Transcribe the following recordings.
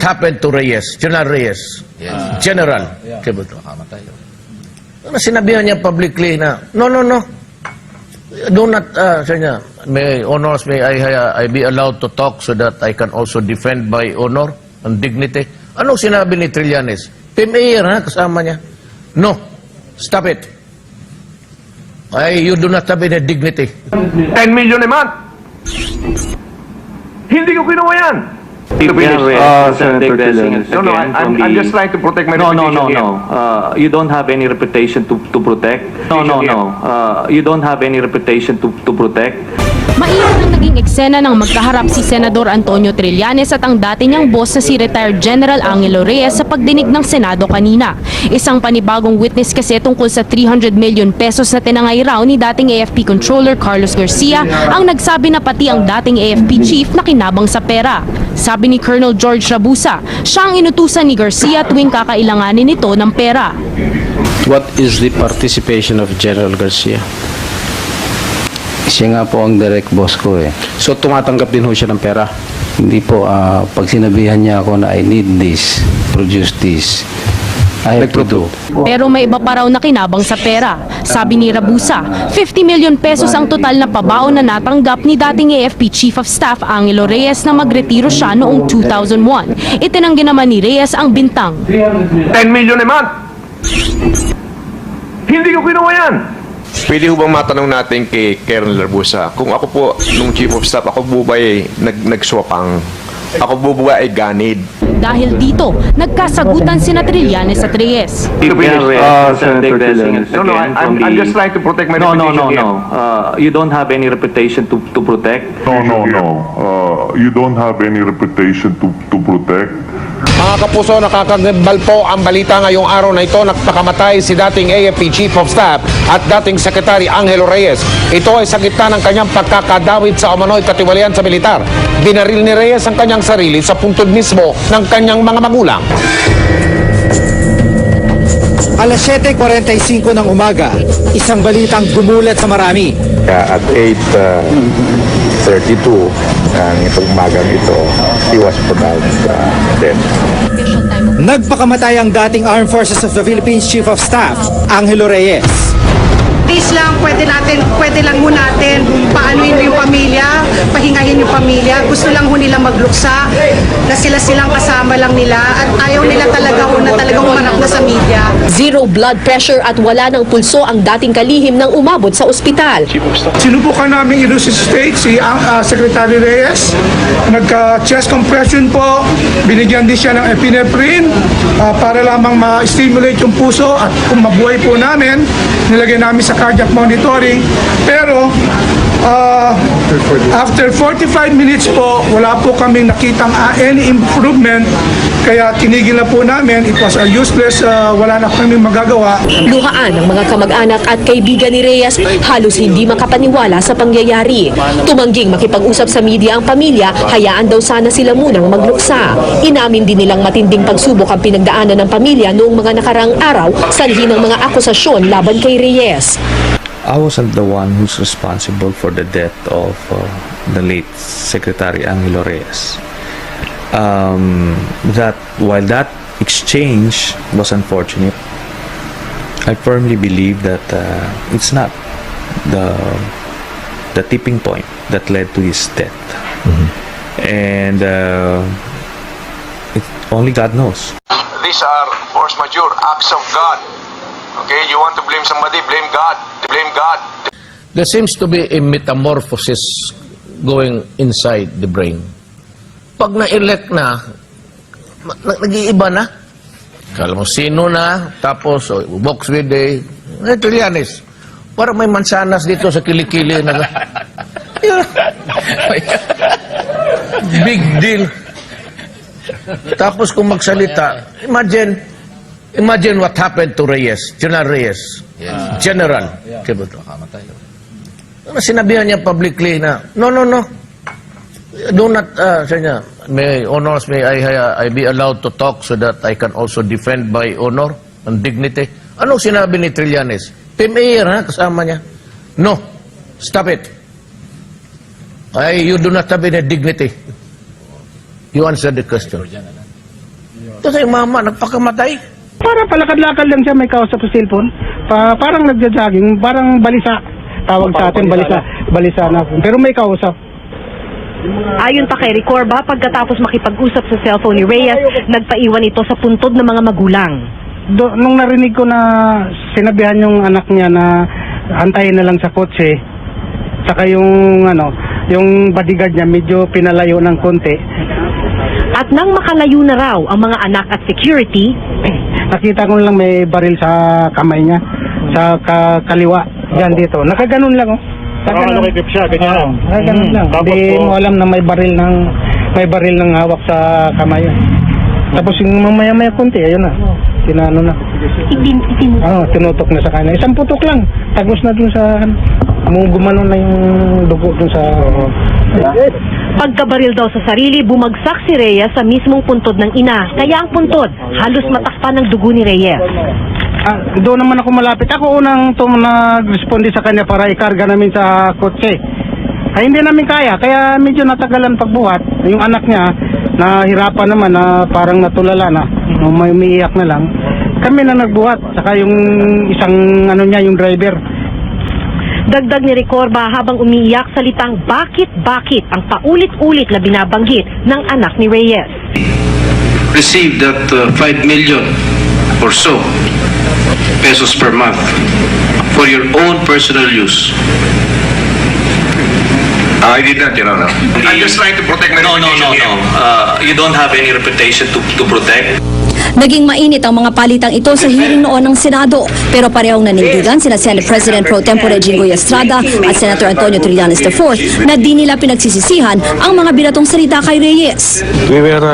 happened to Reyes, General Reyes? Yes. General. Yeah. Makamatay. Ano sinabihan niya publicly na, no. Do not, sabi niya, may honors, may I be allowed to talk so that I can also defend my honor and dignity. Anong sinabi ni Trillanes? PMA ha, kasama niya. No, stop it. You do not have any dignity. 10 million a month. Hindi ko kinuha yan. Senator Dessing, No, I'm just trying to protect my reputation here. You don't have any reputation to protect. You don't have any reputation to protect. Mainit ang naging eksena ng magkaharap si Senador Antonio Trillanes at ang dati niyang boss na si retired General Angelo Reyes sa pagdinig ng Senado kanina. Isang panibagong witness kasi tungkol sa 300 million pesos na tinangay raw ni dating AFP Controller Carlos Garcia ang nagsabi na pati ang dating AFP Chief na kinabang sa pera. Sabi ni Colonel George Rabusa, siya ang inutusan ni Garcia tuwing kakailanganin nito ng pera. What is the participation of General Garcia? Siya nga po ang direct boss ko eh. So tumatanggap din ho siya ng pera? Hindi po, pag sinabihan niya ako na I need this, produce this, I have to do. Pero may iba pa raw na kinabang sa pera. Sabi ni Rabusa, 50 million pesos ang total na pabaon na natanggap ni dating AFP Chief of Staff Angelo Reyes na magretiro siya noong 2001. Itinanggi naman ni Reyes ang bintang. 10 million a month. Hindi ko kinuha yan. Pwede ho bang matanong natin kay Colonel Rabusa, kung ako po, nung Chief of Staff, ako po ba ay nagswapang? Ako po ba ay ganid? Dahil dito, nagkasagutan sina Trillanes at Reyes. Senator Dessing, No, I'm just trying to protect my reputation here. You don't have any reputation to protect. You don't have any reputation to protect. Mga kapuso, nakakagambal po ang balita ngayong araw na ito. Nagpakamatay si dating AFP Chief of Staff at dating Secretary Angelo Reyes. Ito ay sa gitna ng kanyang pagkakadawit sa umano'y katiwalian sa militar. Binaril ni Reyes ang kanyang sarili sa puntod mismo ng kanyang mga magulang. Alas 7:45 ng umaga, isang balitang gumulat sa marami. At 8:32 ang itong umagang ito, he was pronounced dead. Nagpakamatay ang dating Armed Forces of the Philippines Chief of Staff, Angelo Reyes. Please lang, pwede lang ho natin paanuin yung pamilya, pahingahin yung pamilya. Gusto lang ho nila magluksa na silang kasama lang nila at ayaw nila talaga ho na talagang umanap na sa media. Zero blood pressure at wala ng pulso ang dating kalihim nang umabot sa ospital. Sinubukan namin i-resuscitate si Secretary Reyes. Nagka-chest compression po. Binigyan din siya ng epinephrine para lamang ma-stimulate yung puso at kung mabuhay po namin, nilagay namin sa cardiac monitoring. Pero after 45 minutes po, wala po kaming nakitang any improvement. Kaya tinigil na po namin. It was useless. Wala na kaming magagawa. Luhaan ng mga kamag-anak at kaibigan ni Reyes halos hindi makapaniwala sa pangyayari. Tumangging makipag-usap sa media ang pamilya, hayaan daw sana sila munang magluksa. Inamin din nilang matinding pagsubok ang pinagdaanan ng pamilya noong mga nakarang araw sanhi ng mga akusasyon laban kay Reyes. I wasn't the one who's responsible for the death of the late Secretary Angelo Reyes. While that exchange was unfortunate, I firmly believe that it's not the tipping point that led to his death. And only God knows. These are force majeure, acts of God. Okay, you want to blame somebody, blame God. Blame God. There seems to be a metamorphosis going inside the brain. Pag na-elect na, nag-iiba na. Kala mo sino na, tapos box with Trillanes. Parang may mansanas dito sa kilikili na. Big deal. Tapos kung magsalita, imagine what happened to Reyes, General Reyes. Yes. General. Makamatay. Ano sinabihan niya publicly na, no. Do not, sabi niya, may honors, may I be allowed to talk so that I can also defend my honor and dignity. Anong sinabi ni Trillanes? PMA ha, kasama niya. No, stop it. You do not have any dignity. You answer the question. Tapos yung mama, nagpakamatay. Para palakad-lakad lang siya, may kausap sa cellphone. Parang nagja-jogging, parang balisa. Tawag sa atin, balisa na. Pero may kausap. Ayon pa kay Recorba, pagkatapos makipag-usap sa cellphone ni Reyes, nagpaiwan ito sa puntod ng mga magulang. Nung narinig ko na sinabihan yung anak niya na antayin na lang sa kotse, saka yung bodyguard niya medyo pinalayo ng konti. At nang makalayo na raw ang mga anak at security, Nakita ko lang may baril sa kamay niya, sa kaliwa, dyan dito. Nakaganon lang, oh. Nakakip siya, ganyan. Nakaganon lang. Hindi mo alam na may baril ng hawak sa kamay. Tapos yung mamaya-maya konti, ayun na. Tinano na. Tinutok na sa kanya. Isang putok lang. Tagos na dun sa, gumano na yung dugo dun sa... pagkabaril daw sa sarili, bumagsak si Reyes sa mismong puntod ng ina. Kaya ang puntod, halos matakpan ng dugo ni Reyes. Doon naman ako malapit. Ako unang nag-responde sa kanya para ikarga namin sa kotse. Ay, hindi namin kaya. Kaya medyo natagalan pagbuhat. Yung anak niya, nahirapan naman na parang natulala na. May umiiyak na lang. Kami na nagbuhat. Saka yung isang yung driver. Dagdag ni Recorba habang umiiyak salitang bakit ang paulit-ulit na binabanggit ng anak ni Reyes. Received that 5 million or so pesos per month for your own personal use. I did not, Your Honor. I'm just trying to protect my reputation here. You don't have any reputation to protect. Naging mainit ang mga palitang ito sa hearing noon ng Senado, pero parehong nanindigan sina Senate President Pro Tempore Jingoy Estrada at Senator Antonio Trillanes IV na di nila pinagsisisihan ang mga binatong salita kay Reyes. We were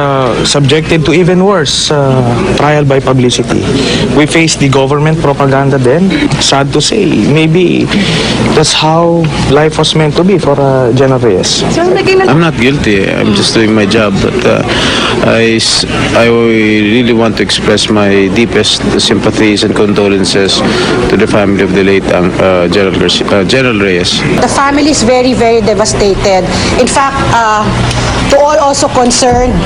subjected to even worse trial by publicity. We faced the government propaganda then. Sad to say, maybe that's how life was meant to be for General Reyes. I'm not guilty. I'm just doing my job. But I really want to express my deepest sympathies and condolences to the family of the late General Reyes. The family is very, very devastated. In fact, to all also concerned,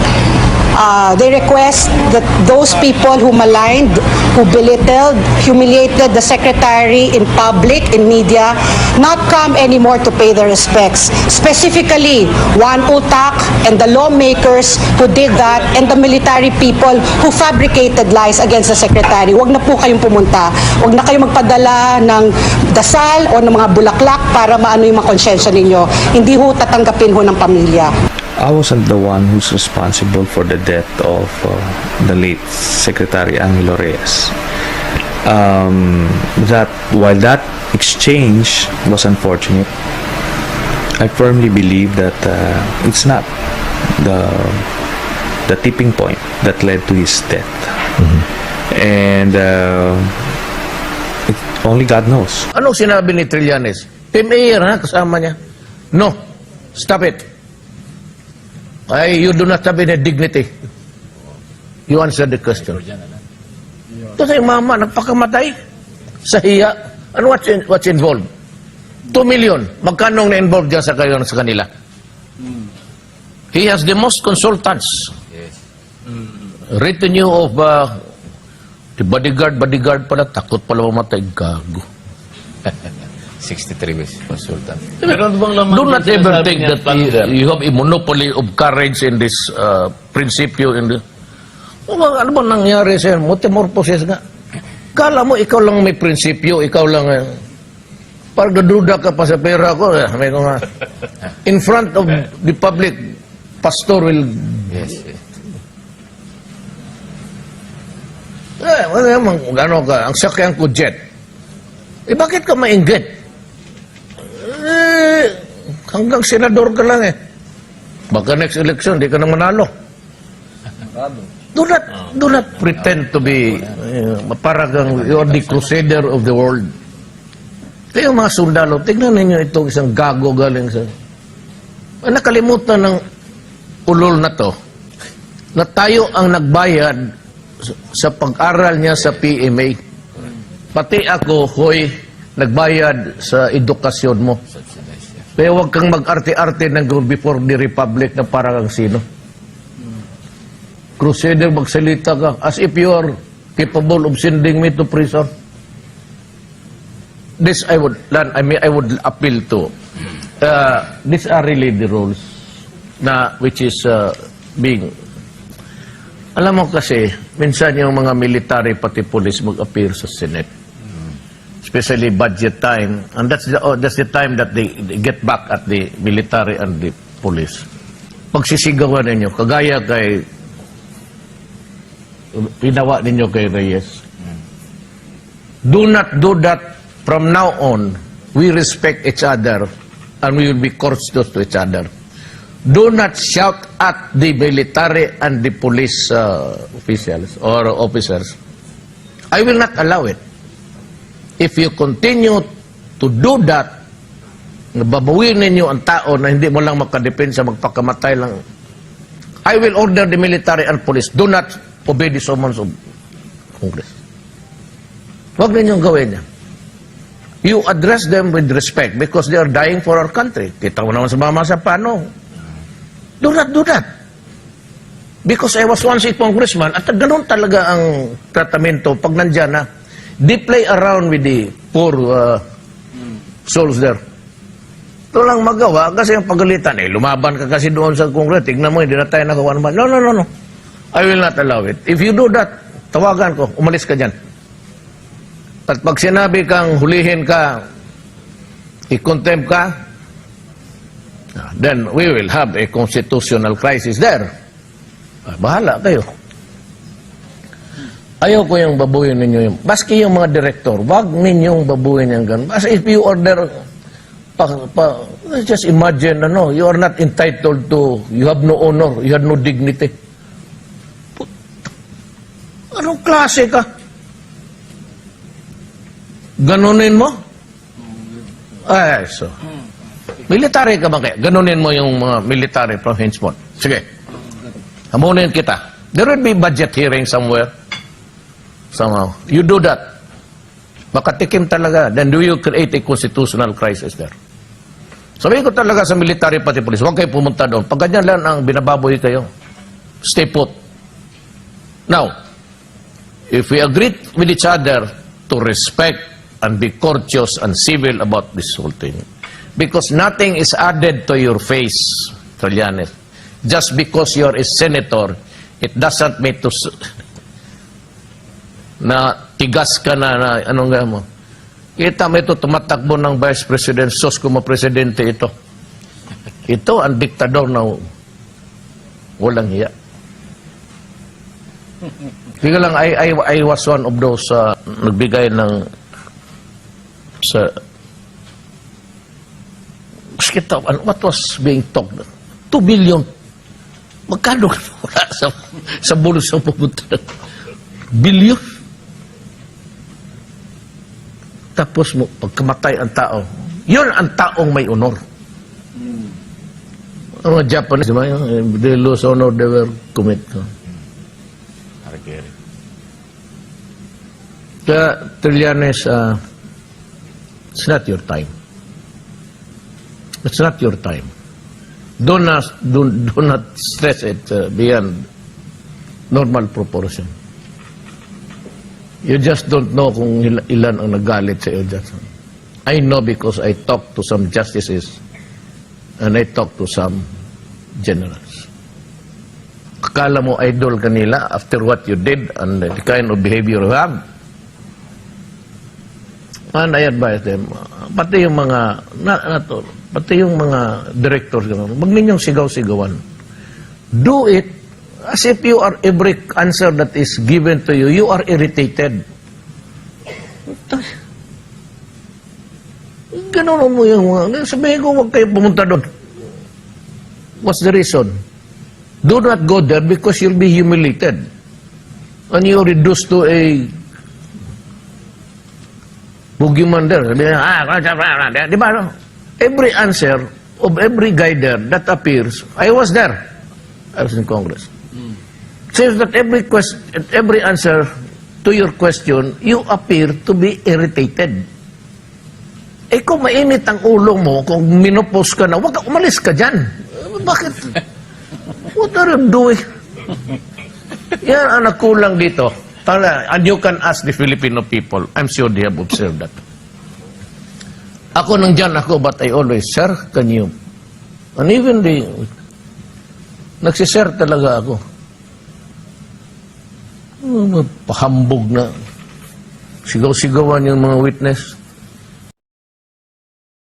they request that those people who maligned, who belittled, humiliated the secretary in public, in media, not come anymore to pay their respects. Specifically, Juan Utak and the lawmakers who did that and the military people who fabricated lies against the secretary. Huwag na po kayong pumunta. Huwag na kayong magpadala ng dasal o ng mga bulaklak para maano yung mga konsyensya ninyo. Hindi ho tatanggapin ho ng pamilya. I wasn't the one who's responsible for the death of the late Secretary Angelo Reyes. While that exchange was unfortunate, I firmly believe that it's not the tipping point that led to his death. And only God knows. Anong sinabi ni Trillanes? Team Air, ha? Kasama niya. No. Stop it. You do not have any dignity. You answer the question. Tapos yung mama, nagpakamatay sa hiya. Ano what's involved? 2 million. Magkano na-involved dyan sa kanila? He has the most consultants. Retinue of the bodyguard pala. Takot pala mamatay. Gago. 63 consultant. Do not ever think that you have a monopoly of courage in this prinsipyo. Ano ba nangyari sa'yo? Metamorphosis nga. Kala mo, ikaw lang may prinsipyo, ikaw lang... Parang naduda ka pa sa pera ko. May ko nga. In front of the public, pastor will... Yes. Ano ka, ang sakyan ko jet. Bakit ka mainggit? Hanggang senador ka lang Baka next election, di ka nang manalo. Do not pretend to be parang you're the crusader of the world. Kaya mga sundalo, tignan ninyo itong isang gago galing sa... Nakalimutan ng ulol na to na tayo ang nagbayad sa pag-aral niya sa PMA. Pati ako, hoy, nagbayad sa edukasyon mo. Kaya huwag kang mag-arte-arte ng before the republic na parang ang sino. Crusader, magsalita ka as if you are capable of sending me to prison. This I would appeal to. These are really the rules na which is being. Alam mo kasi, minsan yung mga military pati police mag-appear sa Senate. Especially budget time. And that's the time that they get back at the military and the police. Pagsisigawan ninyo, kagaya kay pinawa ninyo kay Reyes. Do not do that from now on. We respect each other and we will be courteous to each other. Do not shout at the military and the police officials or officers. I will not allow it. If you continue to do that, nababawiin ninyo ang tao na hindi mo lang makadepensa, magpakamatay lang. I will order the military and police, do not obey the summons of Congress. Huwag ninyong gawin yan. You address them with respect because they are dying for our country. Kita mo naman sa mga masapano. Do not do that. Because I was once a congressman at ganun talaga ang tratamento pag nandyan na. They play around with the poor souls there. Ito lang magawa kasi ang pagalitan. Lumaban ka kasi doon sa Congress. Tignan mo, hindi na tayo nagawa naman. No. I will not allow it. If you do that, tawagan ko, umalis ka dyan. At pag sinabi kang hulihin ka, i-contempt ka, then we will have a constitutional crisis there. Bahala kayo. Ayaw ko yung babuhin ninyo yung, baski yung mga direktor, wag ninyong babuhin yung ganun. As if you order, just imagine, you are not entitled to, you have no honor, you have no dignity. Anong klase ka? Ganunin mo? Ay, so. Military ka ba kaya? Ganunin mo yung mga military from henceforth. Sige. Hamunin kita. There will be budget hearing somewhere. Somehow. You do that. Makatikim talaga. Then do you create a constitutional crisis there? Sabihin ko talaga sa military pati police, huwag kayo pumunta doon. Pag ganyan lang ang binababoy kayo, stay put. Now, if we agree with each other to respect and be courteous and civil about this whole thing, because nothing is added to your face, Trillanes. Just because you're a senator, it doesn't mean to na tigas ka na anong gaya mo. Kita mo ito, tumatakbo ng Vice President, sos como presidente ito. Ito ang diktador na walang hiya. Kaya lang, I was one of those nagbigay ng sa what was being talked? 2 billion. Magkano wala sa bulsa pupunta? Billion. Tapos mo, pagkamatay ang tao, yun ang taong may honor. Ang mga Japanese, they lose honor, they were commit. Kaya, Trillanes, it's not your time. It's not your time. Do not stress it beyond normal proportion. You just don't know kung ilan ang nagalit sa iyo dyan. I know because I talked to some justices and I talked to some generals. Akala mo idol kanila after what you did and the kind of behavior you have. And I advise them, pati yung mga pati yung mga directors, wag ninyong sigaw-sigawan. Do it as if you are every answer that is given to you, you are irritated. Ganun mo yung sabihin ko, huwag kayo pumunta doon. What's the reason? Do not go there because you'll be humiliated. And you're reduced to a boogeyman there. Di ba? Every answer of every guy there that appears, I was there. I was in Congress. Says that every answer to your question, you appear to be irritated. Eh kung mainit ang ulo mo, kung minopos ka na, wag ka, umalis ka dyan. Bakit? What are you doing? Yan ang nagkulang dito. And you can ask the Filipino people. I'm sure they have observed that. Ako nandyan ako, but I always, sir, can you? And even nagsisir talaga ako. Pahambog na. Sigaw-sigawan yung mga witness.